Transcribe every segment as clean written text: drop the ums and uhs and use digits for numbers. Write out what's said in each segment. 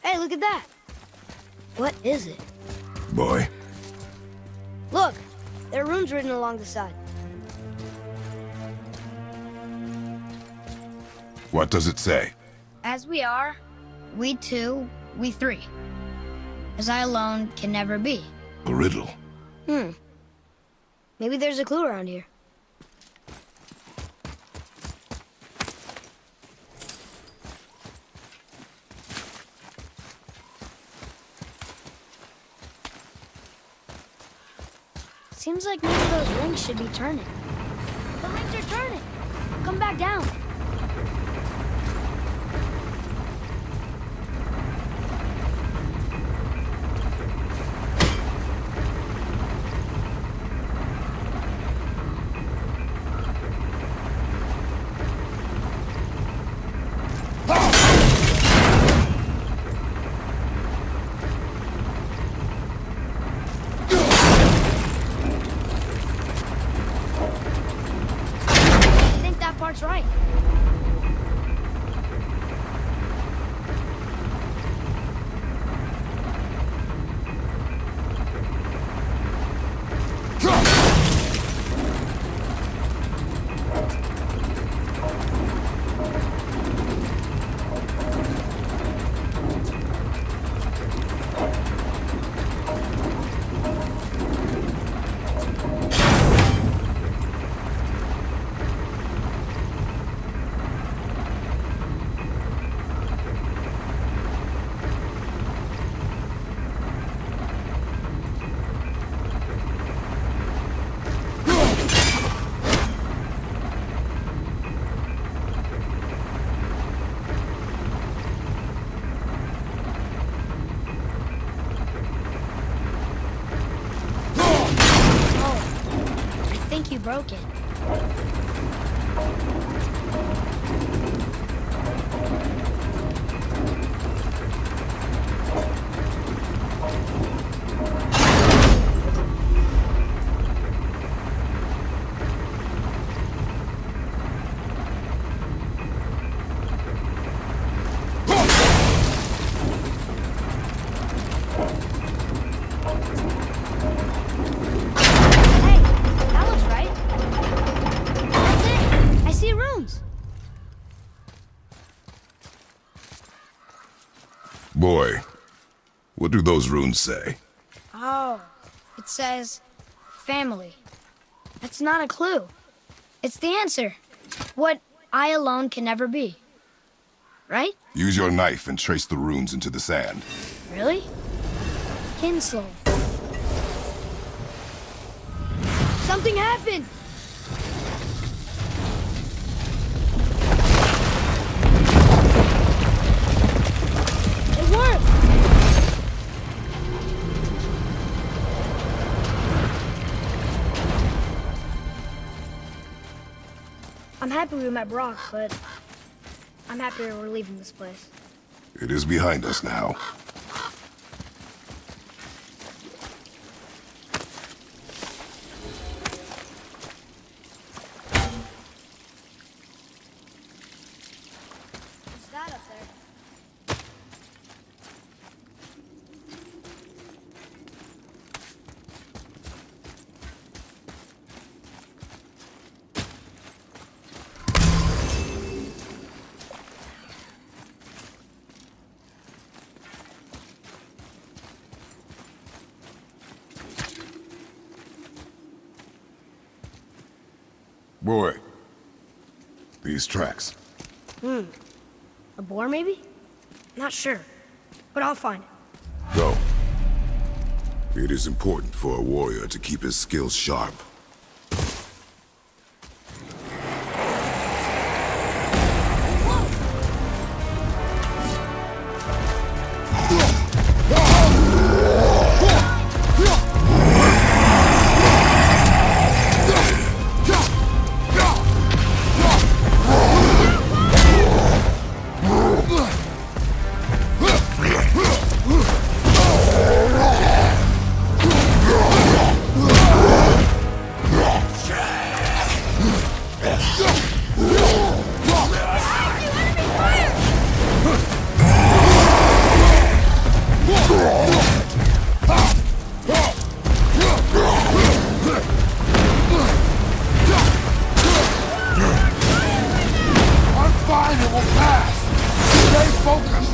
Hey, look at that. What is it? Boy, Look, there are runes written along the side. what does it say? As we are, we two, we three. As I alone can never be. A riddle. Maybe there's a clue around here. Seems like maybe those rings should be turning. The rings are turning. Come back down. I think that part's right. I think you broke it. Hey, that looks right. That's it. I see runes. Boy, what do those runes say? Oh, it says family. That's not a clue. It's the answer. What I alone can never be. Right? Use your knife and trace the runes into the sand. Really? Kinslow. Something happened. It worked. I'm happy we met Brock, but I'm happier we're leaving this place. It is behind us now. What's that up there? Boy, these tracks. A boar, maybe? Not sure, but I'll find it. Go. It is important for a warrior to keep his skills sharp. focus!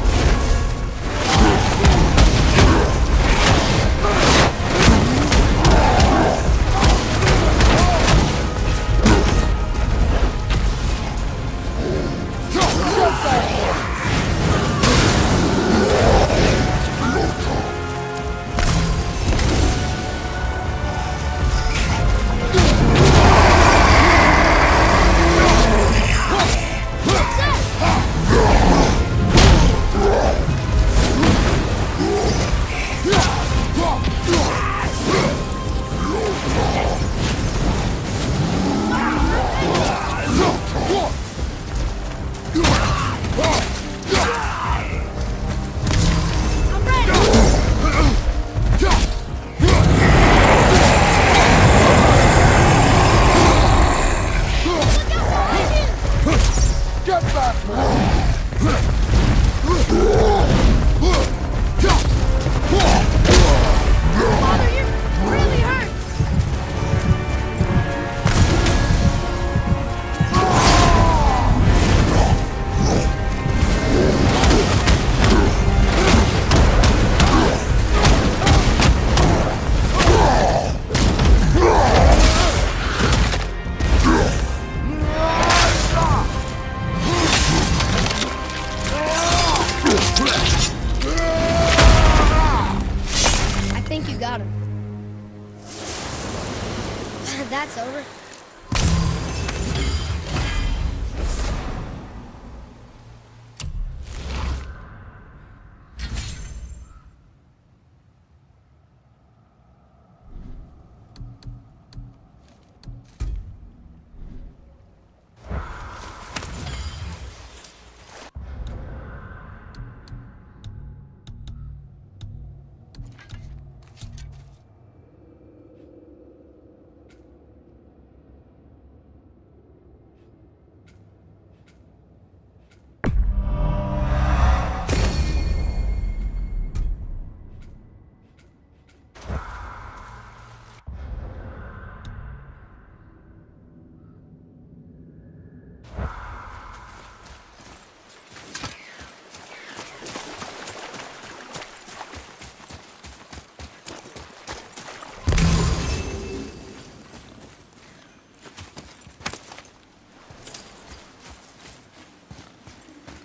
That's over.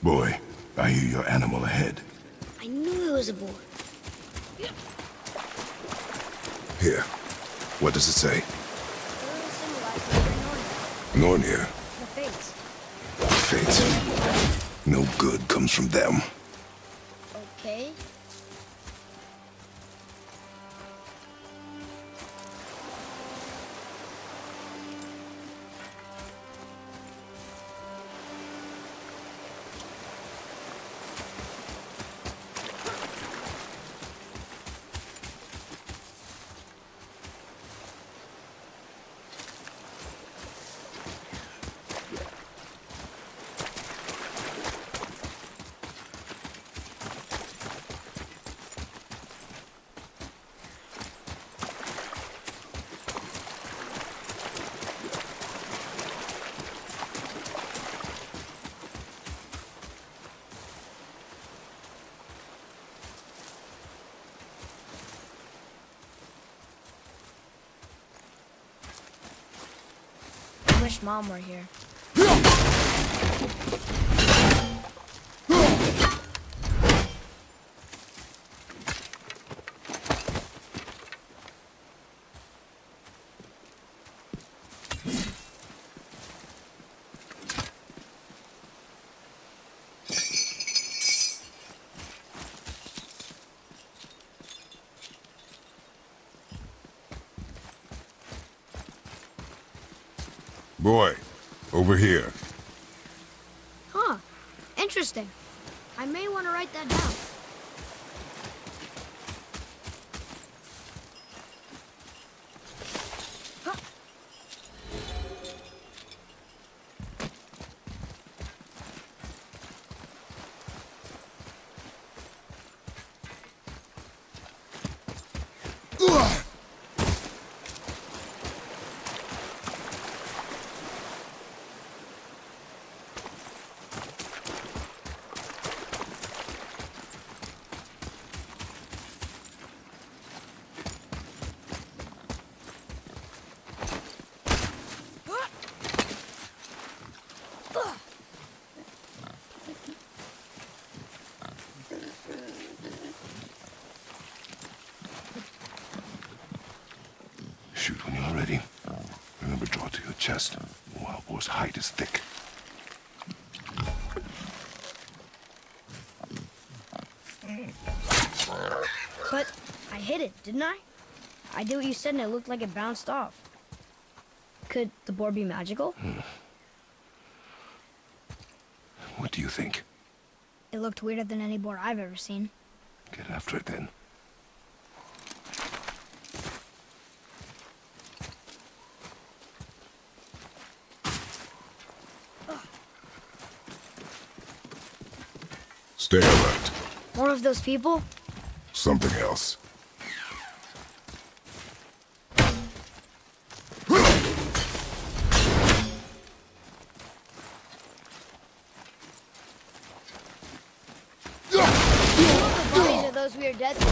Boy, I hear your animal ahead. I knew it was a boar. Here. What does it say? Narnia. Nornir. The Fates. Fate. No good comes from them. Okay. I wish Mom were here. Boy, over here. Huh. Interesting. I may want to write that down. chest. Wild boar's hide is thick. But I hit it, didn't I? I did what you said and it looked like it bounced off. Could the boar be magical? What do you think? It looked weirder than any boar I've ever seen. Get after it then. Stay alert. More of those people? Something else. The bodies of those we are dead to.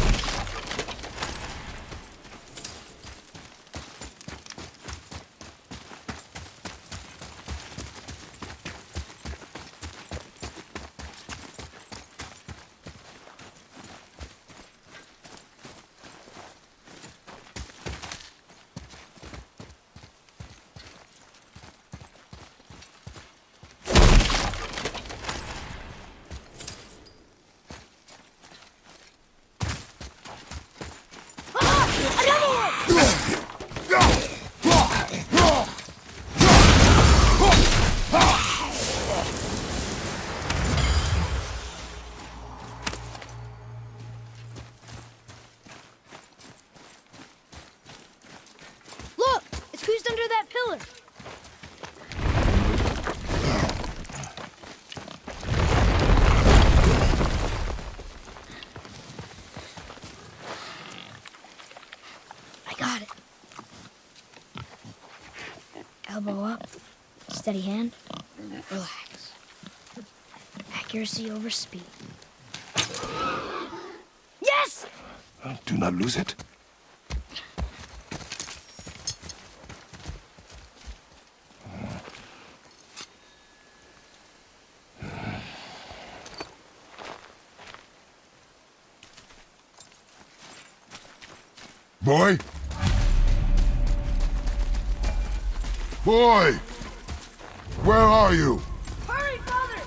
Look! It's squeezed under that pillar! I got it. Elbow up, steady hand, relax. Accuracy over speed. Yes! Do not lose it. Boy? Boy! Where are you? Hurry, Father!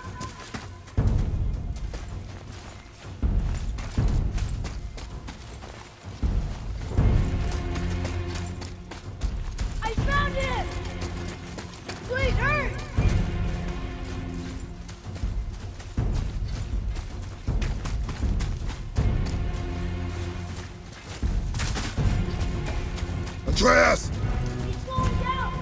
I found it! Please, hurry! Atreus! He's slowing down!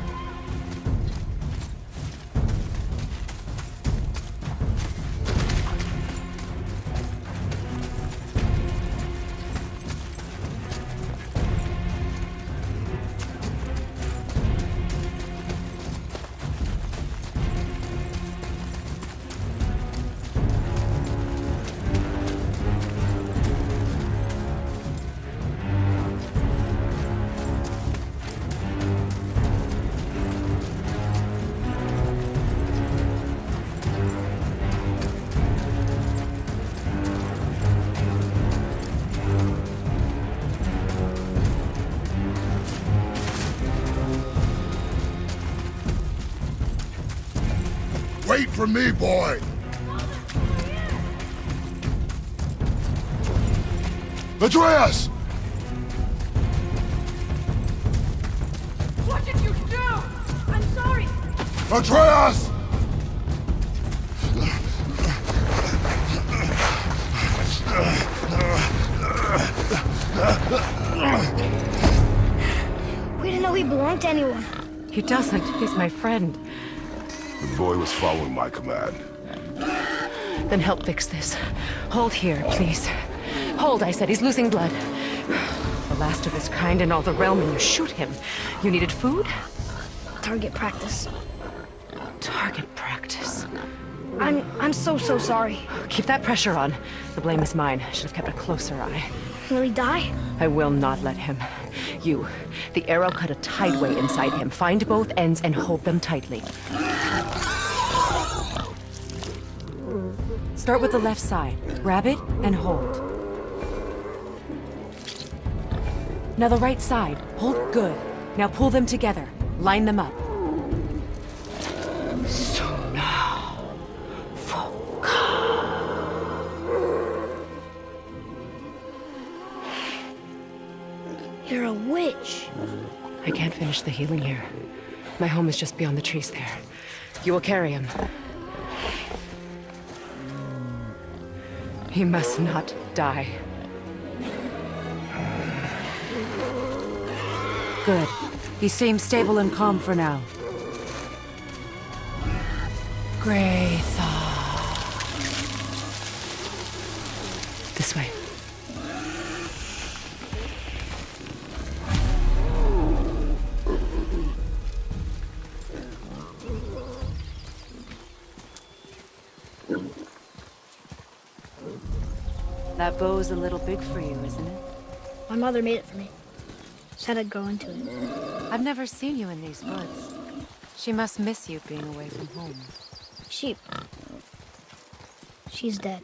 Wait for me, boy! Atreus! What did you do? I'm sorry! Atreus! We didn't know he belonged to anyone. He doesn't. He's my friend. The boy was following my command. Then help fix this. Hold here, please. Hold, I said. He's losing blood. The last of his kind in all the realm, and you shoot him. You needed food? Target practice. Target practice. I'm so sorry. Keep that pressure on. The blame is mine. I should have kept a closer eye. Will he die? I will not let him. You, the arrow cut a tideway inside him. Find both ends and hold them tightly. Start with the left side. Grab it and hold. Now the right side. Hold good. Now pull them together. Line them up. You're a witch. I can't finish the healing here. My home is just beyond the trees there. You will carry him. He must not die. Good. He seems stable and calm for now. Great thought. This way. That bow's a little big for you, isn't it? My mother made it for me. Said I'd grow into it. I've never seen you in these woods. She must miss you being away from home. She's dead.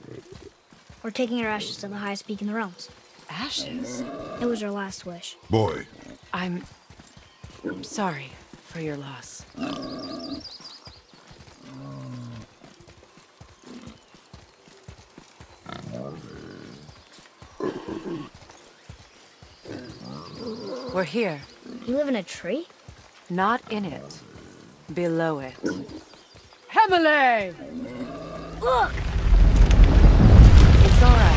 We're taking her ashes to the highest peak in the realms. Ashes? It was her last wish. Boy, I'm sorry for your loss. We're here. You live in a tree? Not in it. Below it. Hemele! Look! It's all right.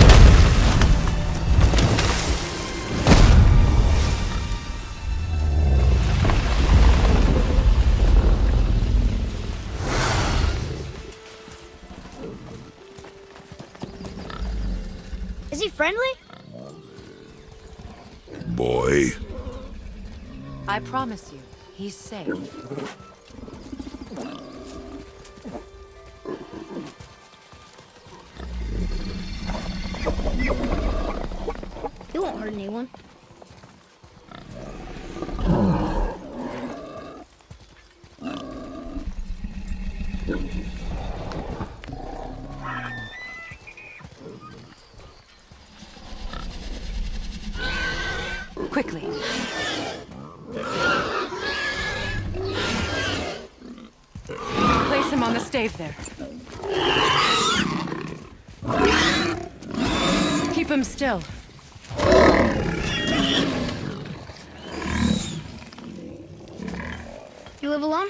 Is he friendly? boy. I promise you, he's safe. He won't hurt anyone. Quickly. Place him on the stave there. Keep him still. You live alone?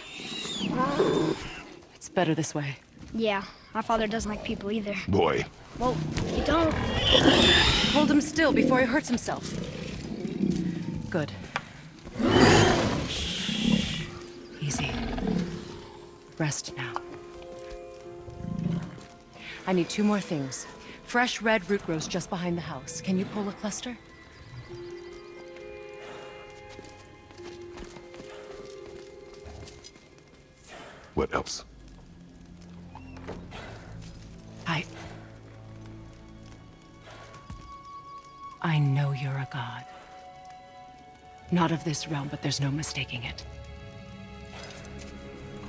It's better this way. Yeah, my father doesn't like people either. Boy, Well, you don't. Hold him still before he hurts himself. Good. Easy. Rest now. I need 2 more things. Fresh red root grows just behind the house. Can you pull a cluster? what else? I know you're a god. Not of this realm, but there's no mistaking it.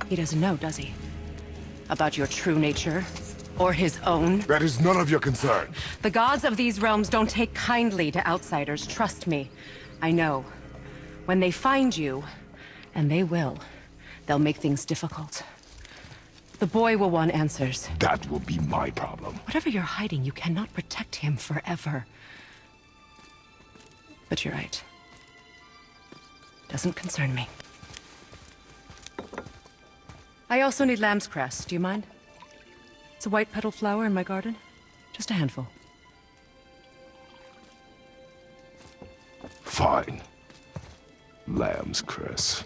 He doesn't know, does he? About your true nature? Or his own? That is none of your concern. The gods of these realms don't take kindly to outsiders, trust me. I know. When they find you, and they will, they'll make things difficult. The boy will want answers. That will be my problem. Whatever you're hiding, you cannot protect him forever. But you're right. Doesn't concern me. I also need lamb's cress. Do you mind? It's a white petal flower in my garden. Just a handful. Fine. Lamb's cress.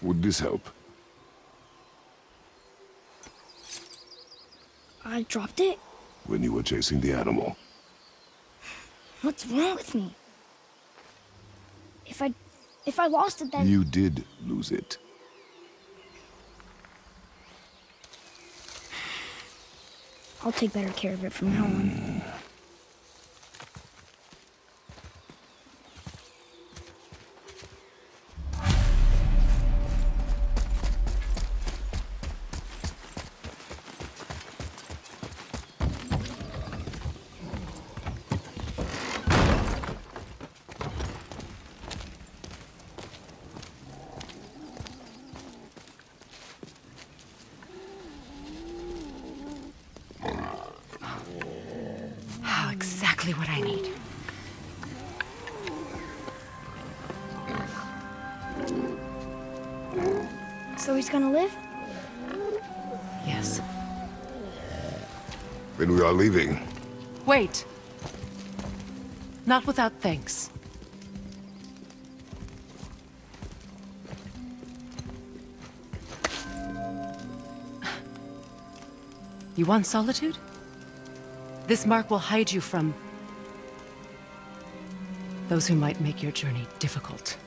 Would this help? I dropped it? When you were chasing the animal. What's wrong with me? If I lost it, then... You did lose it. I'll take better care of it from now on. Exactly what I need. So he's gonna live? Yes. Then we are leaving. Wait. Not without thanks. You want solitude? This mark will hide you from those who might make your journey difficult.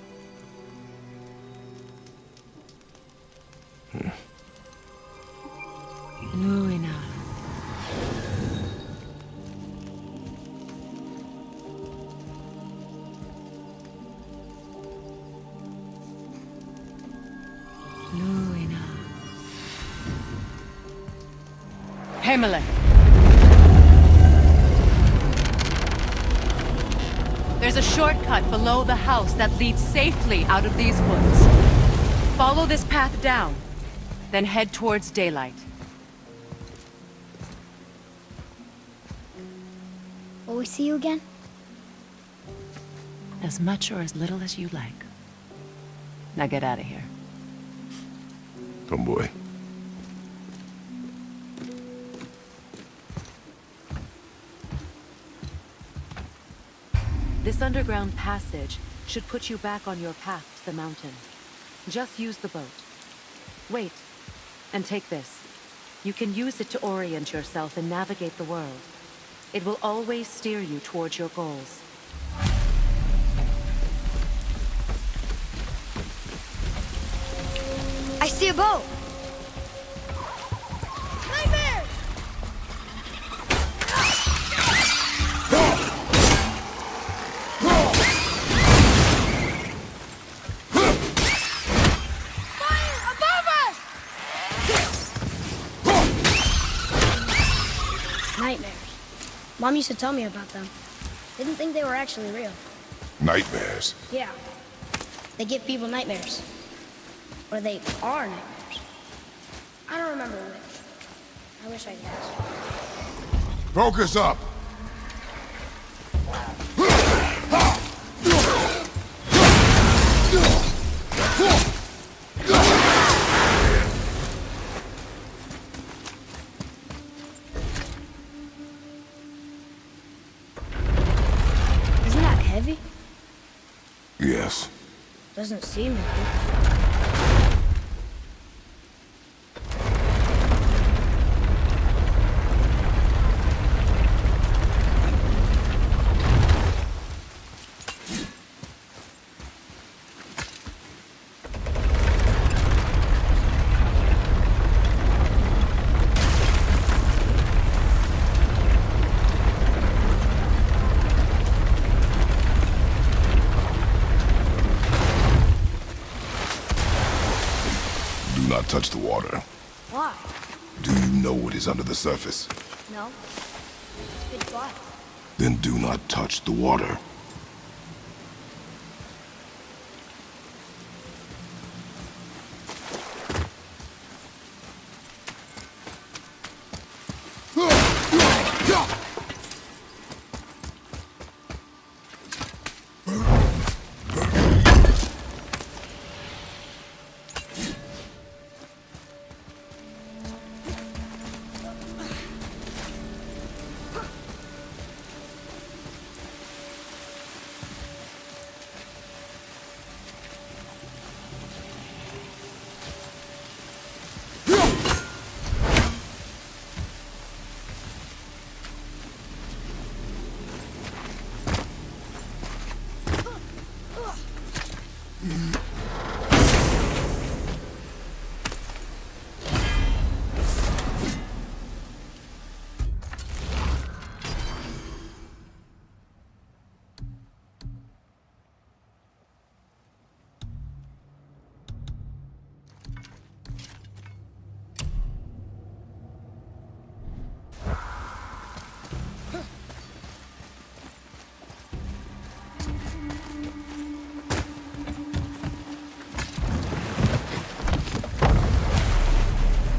Nuina. Nuina. Hemele. There's a shortcut below the house that leads safely out of these woods. Follow this path down, then head towards daylight. Will we see you again? As much or as little as you like. Now get out of here. Come, boy. This underground passage should put you back on your path to the mountain. Just use the boat. Wait, and take this. You can use it to orient yourself and navigate the world. It will always steer you towards your goals. I see a boat! Nightmare! Fire above us! Nightmares. Mom used to tell me about them. Didn't think they were actually real. Nightmares. Yeah. They give people nightmares. Or they are nightmares. I don't remember which. I wish I could ask. Focus up! Isn't that heavy? Yes. Doesn't seem heavy. Do not touch the water. Why? Do you know what is under the surface? No. It's black. Then do not touch the water.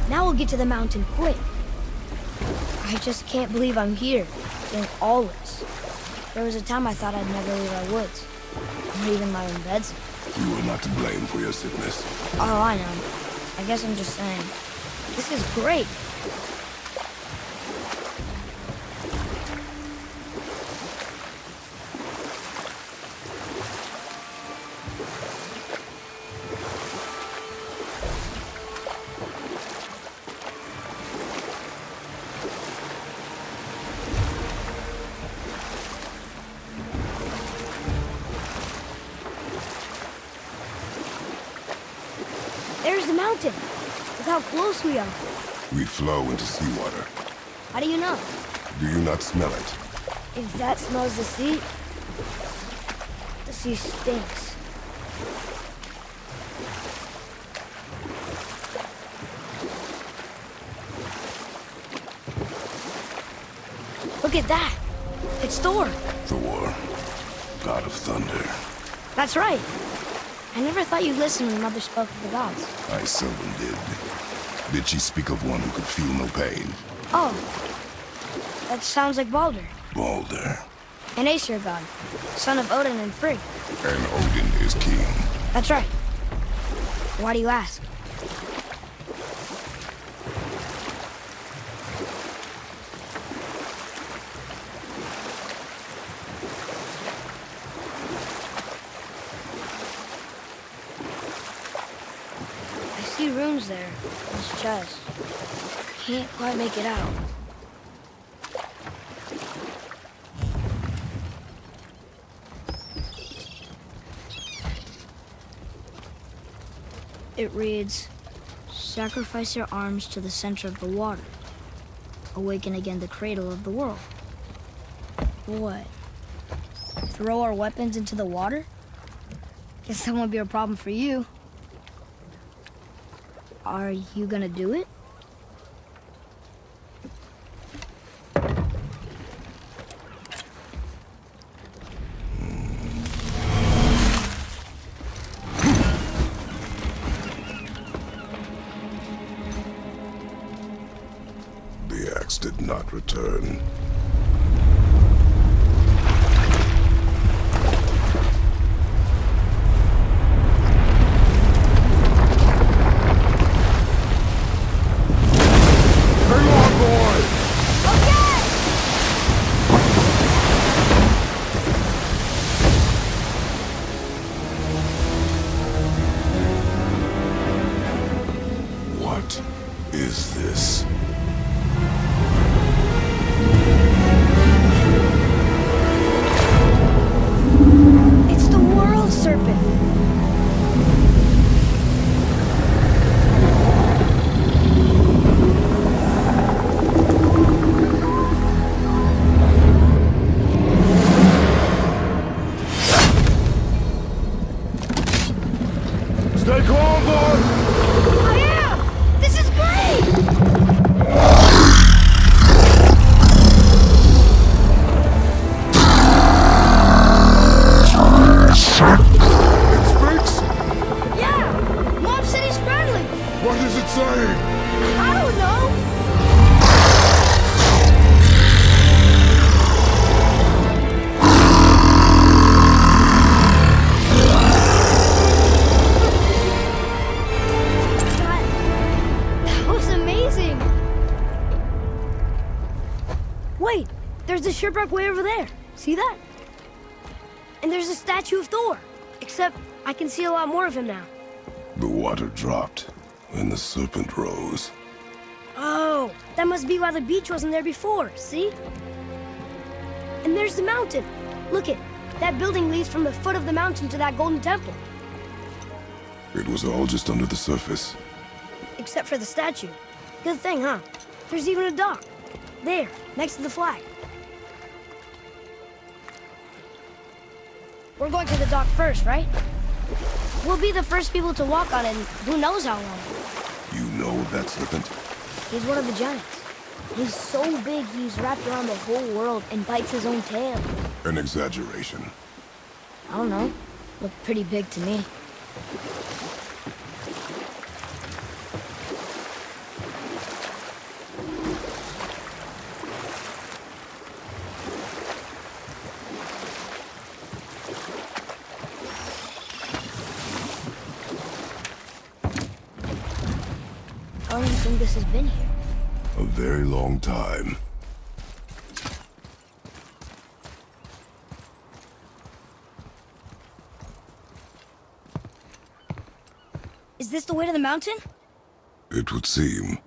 Now we'll get to the mountain quick. I just can't believe I'm here, doing all this. There was a time I thought I'd never leave our woods, or even my own beds. You are not to blame for your sickness. Oh, I know. I guess I'm just saying. This is great. There's the mountain. Look how close we are. We flow into seawater. How do you know? Do you not smell it? If that smells the sea stinks. Look at that. It's Thor. Thor, god of thunder. That's right. I never thought you'd listen when Mother spoke of the gods. I seldom did. Did she speak of one who could feel no pain? Oh, that sounds like Baldur, Baldur. an Aesir god, son of Odin and Frigg. And Odin is king. That's right. Why do you ask? I see runes there in his chest. Can't quite make it out. It reads, "Sacrifice your arms to the center of the water. Awaken again the cradle of the world." What? Throw our weapons into the water? Guess that won't be a problem for you. Are you gonna do it? The axe did not return. What is this? It's the world serpent. Stay calm, boy! I am! This is great! It speaks? Yeah! Mom said he's friendly! What is it saying? I don't know! That was amazing! Wait! There's a shipwreck way over there. See that? And there's a statue of Thor. Except I can see a lot more of him now. The water dropped, and the serpent rose. Oh, that must be why the beach wasn't there before, see? And there's the mountain. Look it, that building leads from the foot of the mountain to that golden temple. It was all just under the surface. Except for the statue. Good thing, huh? There's even a dock. There, next to the flag. We're going to the dock first, right? We'll be the first people to walk on it in who knows how long. You know of that serpent? He's one of the giants. He's so big he's wrapped around the whole world and bites his own tail. An exaggeration. I don't know. Looked pretty big to me. How long do you think this has been here? A very long time. Is this the way to the mountain? It would seem.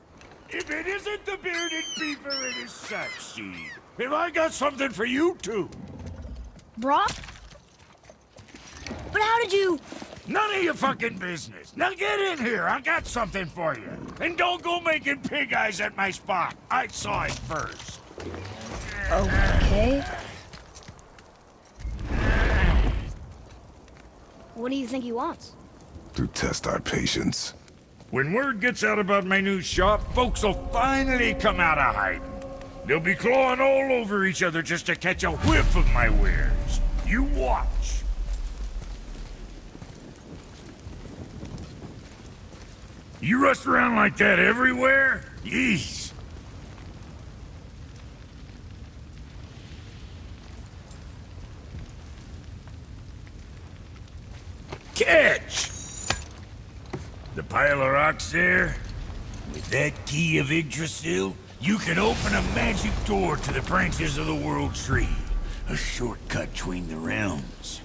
If it isn't the bearded beaver, it is Sackseed. Have I got something for you too? Brock? But how did you... None of your fucking business. Now get in here. I got something for you. And don't go making pig eyes at my spot. I saw it first. Okay. What do you think he wants? To test our patience. When word gets out about my new shop, folks will finally come out of hiding. They'll be clawing all over each other just to catch a whiff of my wares. You watch. You rush around like that everywhere? Yeesh. Catch! The pile of rocks there? With that key of Yggdrasil, you can open a magic door to the branches of the World Tree. A shortcut between the realms.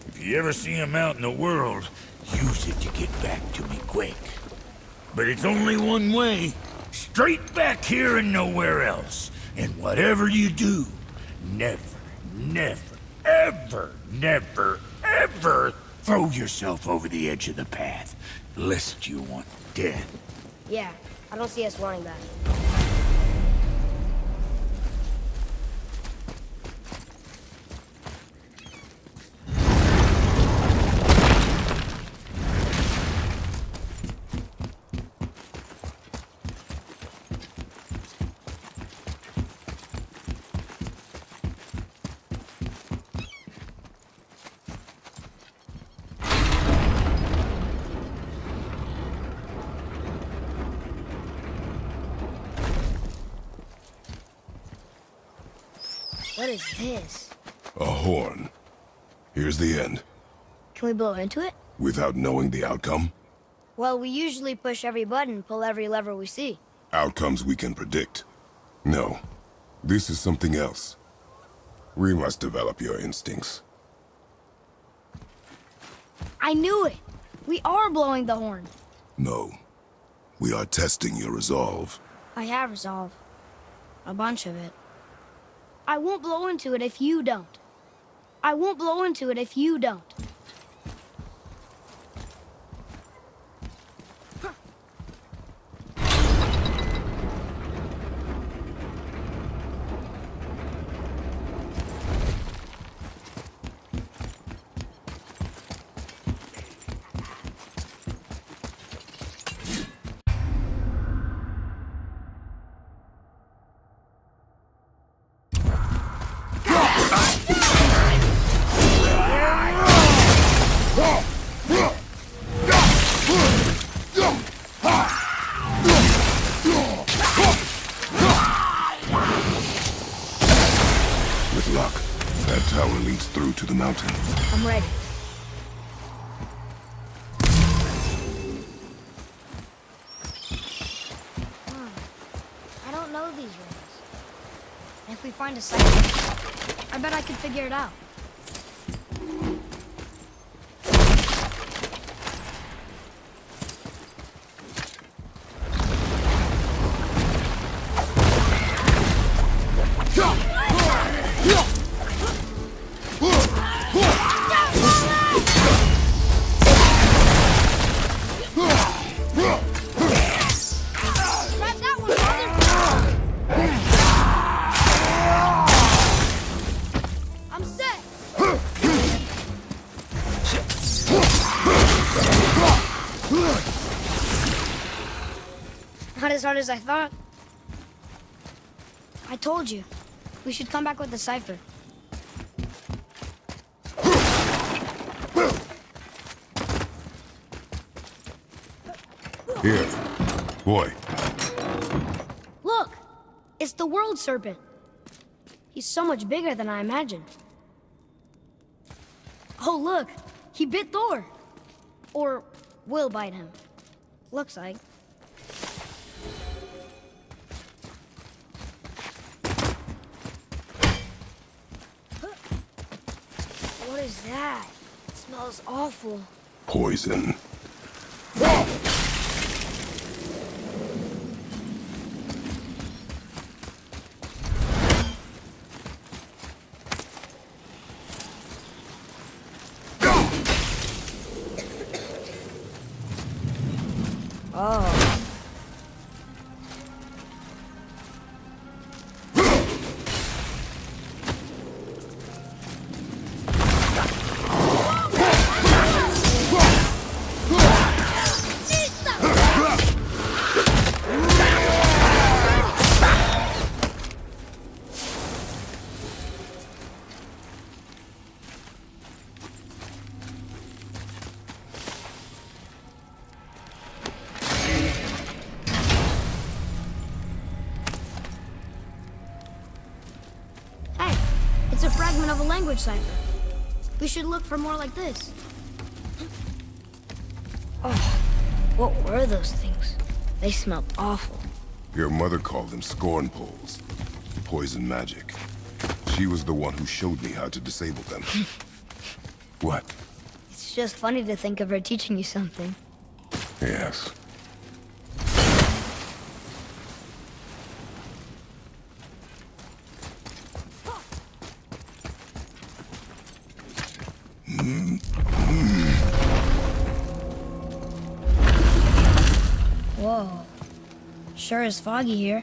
If you ever see him out in the world, use it to get back to me quick. But it's only one way. Straight back here and nowhere else. And whatever you do, never, ever throw yourself over the edge of the path, lest you want death. Yeah, I don't see us wanting that. What is this? A horn. Here's the end. Can we blow into it? Without knowing the outcome? Well, we usually push every button, pull every lever we see. Outcomes we can predict. No. This is something else. We must develop your instincts. I knew it! We are blowing the horn. No. We are testing your resolve. I have resolve. A bunch of it. I won't blow into it if you don't. I won't blow into it if you don't. With luck, that tower leads through to the mountain. I'm ready. I don't know these rings. And if we find a site, I bet I could figure it out. Not as hard as I thought. I told you. We should come back with the cipher. Here. Boy. Look! It's the World Serpent. He's so much bigger than I imagined. Oh, look! He bit Thor! Or will bite him. Looks like. What is that? It smells awful. Poison. Oh. Hey, it's a fragment of a language cipher. We should look for more like this. Oh, what were those things? They smelled awful. Your mother called them scorn poles. Poison magic. She was the one who showed me how to disable them. What? It's just funny to think of her teaching you something. Yes. Whoa. Sure is foggy here.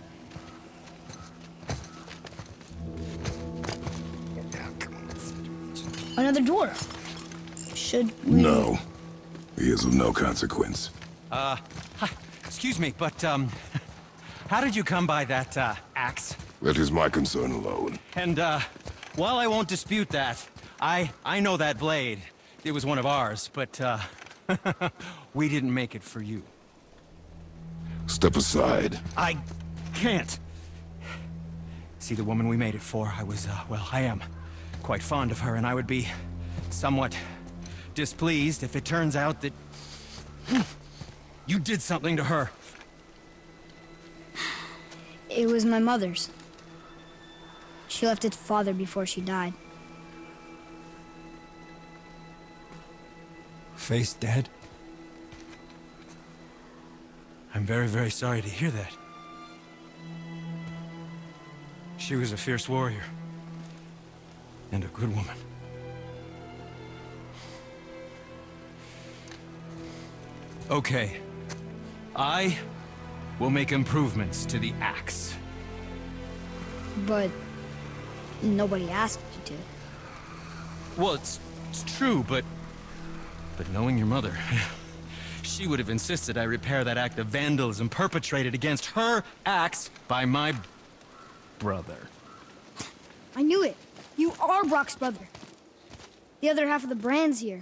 Another dwarf. Should we... No. He is of no consequence. Hi. Excuse me, but, how did you come by that, axe? That is my concern alone. And, while I won't dispute that, I know that blade. It was one of ours, but, we didn't make it for you. Step aside. I can't. See, the woman we made it for, I was, well, I am quite fond of her, and I would be somewhat displeased if it turns out that you did something to her. It was my mother's. She left its father before she died. Face dead? I'm very, very sorry to hear that. She was a fierce warrior. And a good woman. Okay. I will make improvements to the axe. But nobody asked you to. Well, it's true, but knowing your mother, she would have insisted I repair that act of vandalism perpetrated against her axe by my brother. I knew it. You are Brock's brother. The other half of the brand's here.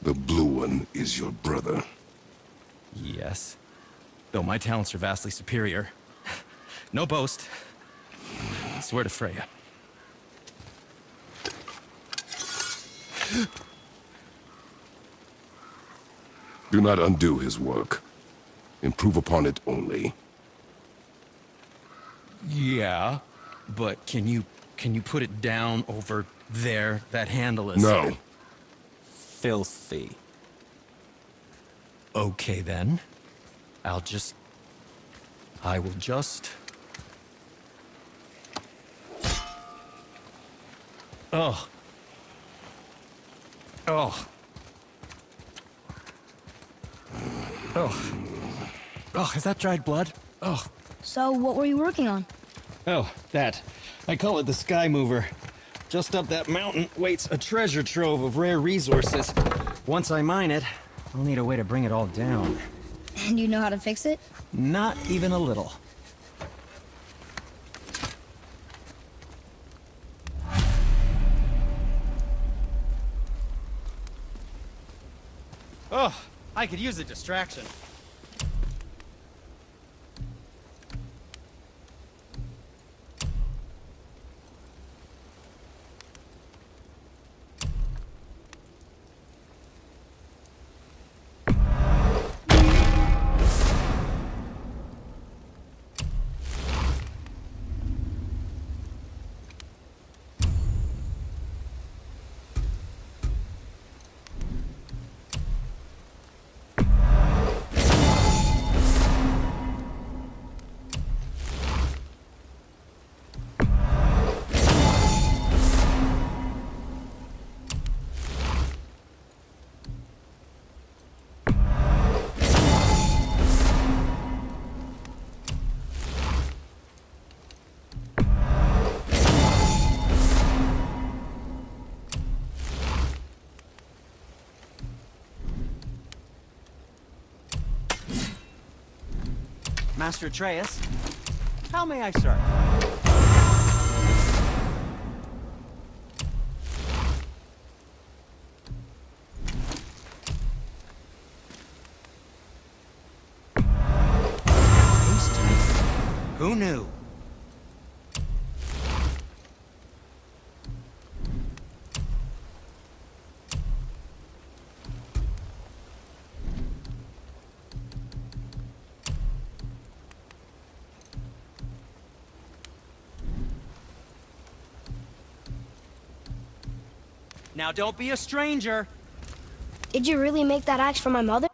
The blue one is your brother. Yes. Though my talents are vastly superior. No boast. I swear to Freya. Do not undo his work. Improve upon it only. Yeah, but can you put it down over there? That handle is... No. Filthy. Okay, then. I will just... Oh. Oh. Oh. Oh, is that dried blood? Oh. So, what were you working on? Oh, that. I call it the Sky Mover. Just up that mountain waits a treasure trove of rare resources. Once I mine it, I'll need a way to bring it all down. And you know how to fix it? Not even a little. Oh, I could use a distraction. Master Atreus, how may I serve? Who knew? Now don't be a stranger. Did you really make that axe for my mother?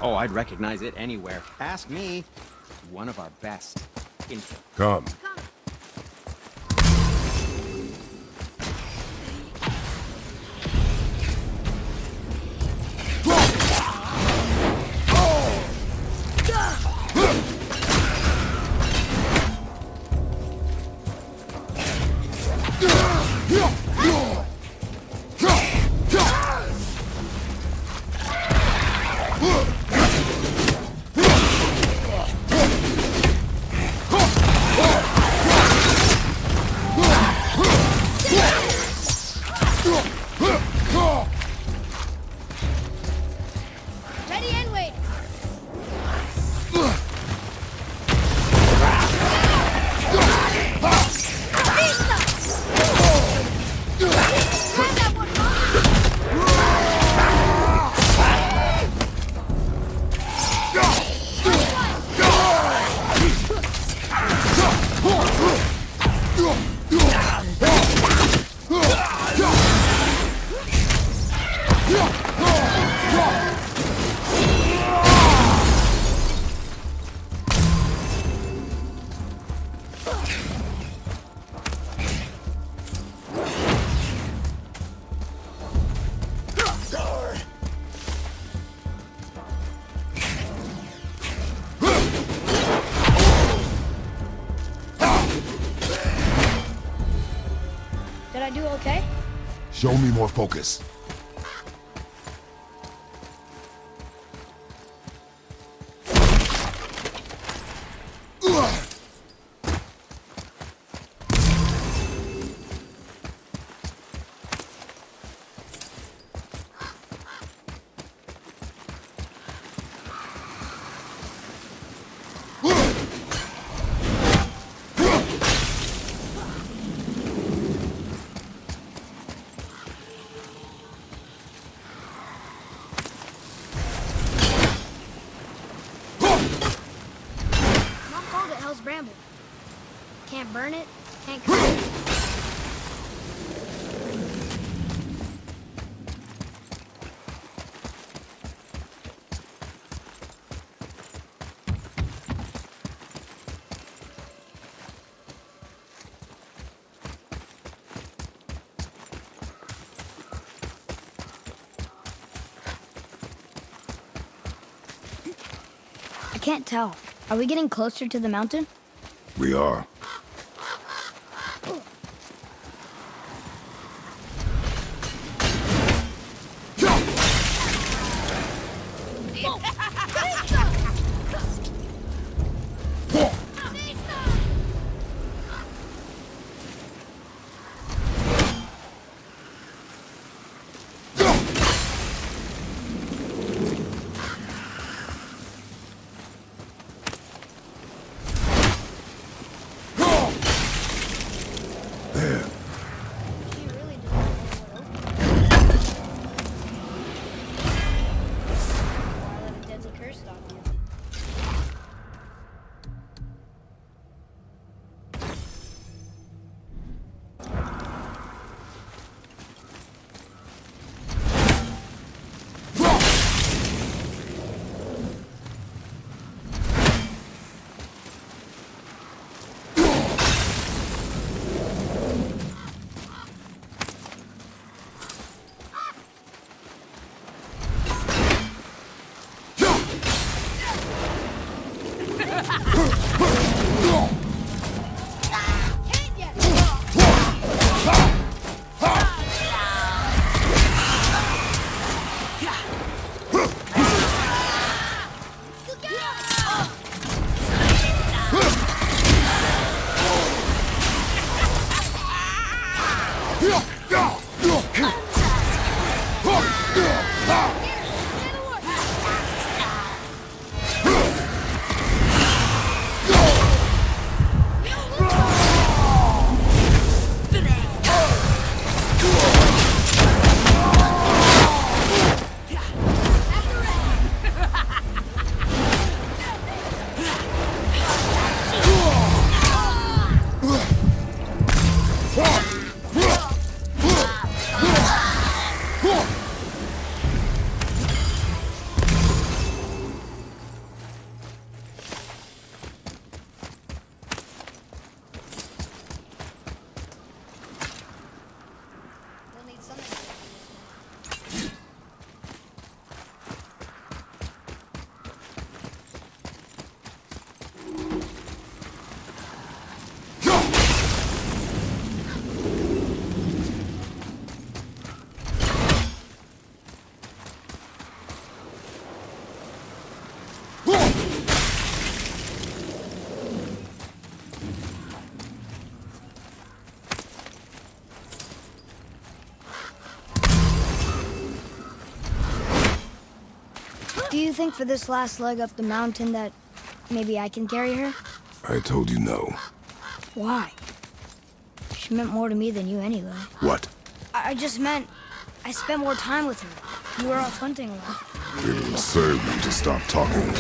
Oh, I'd recognize it anywhere. Ask me. One of our best. Come. Ready and wait. Grab that one, Did I do okay? Show me more focus. Can't burn it, can't cut it. I can't tell. Are we getting closer to the mountain? We are. She really does not know what open. Why let a deadly curse stop you? We'll need something to do this one. Do you think for this last leg up the mountain that maybe I can carry her? I told you no. Why? She meant more to me than you anyway. What? I just meant I spent more time with her. You were off hunting a lot. It will serve you to stop talking.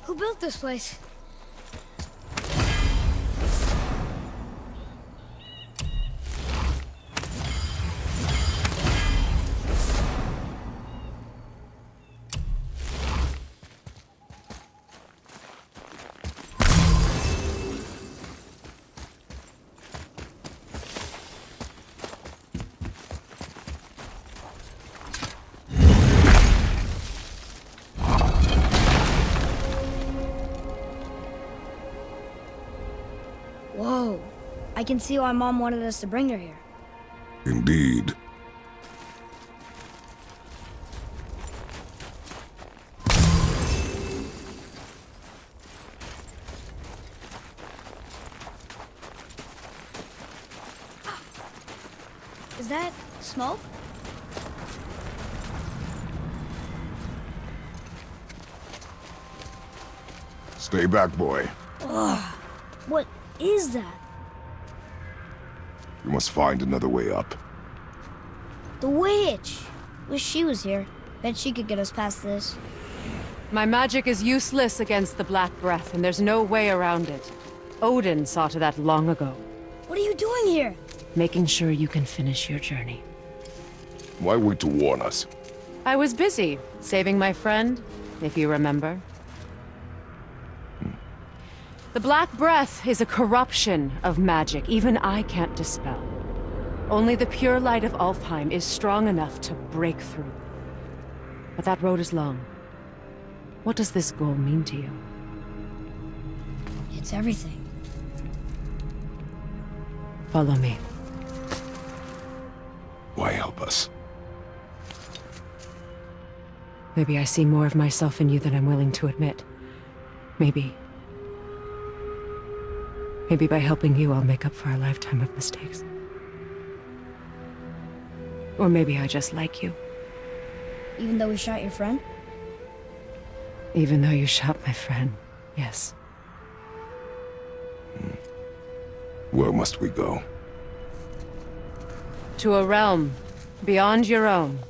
Who built this place? Whoa. I can see why Mom wanted us to bring her here. Indeed. Is that smoke? Stay back, boy. What is that? We must find another way up. The witch! Wish she was here. Bet she could get us past this. My magic is useless against the Black Breath, and there's no way around it. Odin saw to that long ago. What are you doing here? Making sure you can finish your journey. Why wait to warn us? I was busy, saving my friend, if you remember. The Black Breath is a corruption of magic even I can't dispel. Only the pure light of Alfheim is strong enough to break through. But that road is long. What does this goal mean to you? It's everything. Follow me. Why help us? Maybe I see more of myself in you than I'm willing to admit. Maybe by helping you, I'll make up for a lifetime of mistakes. Or maybe I just like you. Even though we shot your friend? Even though you shot my friend, yes. Where must we go? To a realm beyond your own.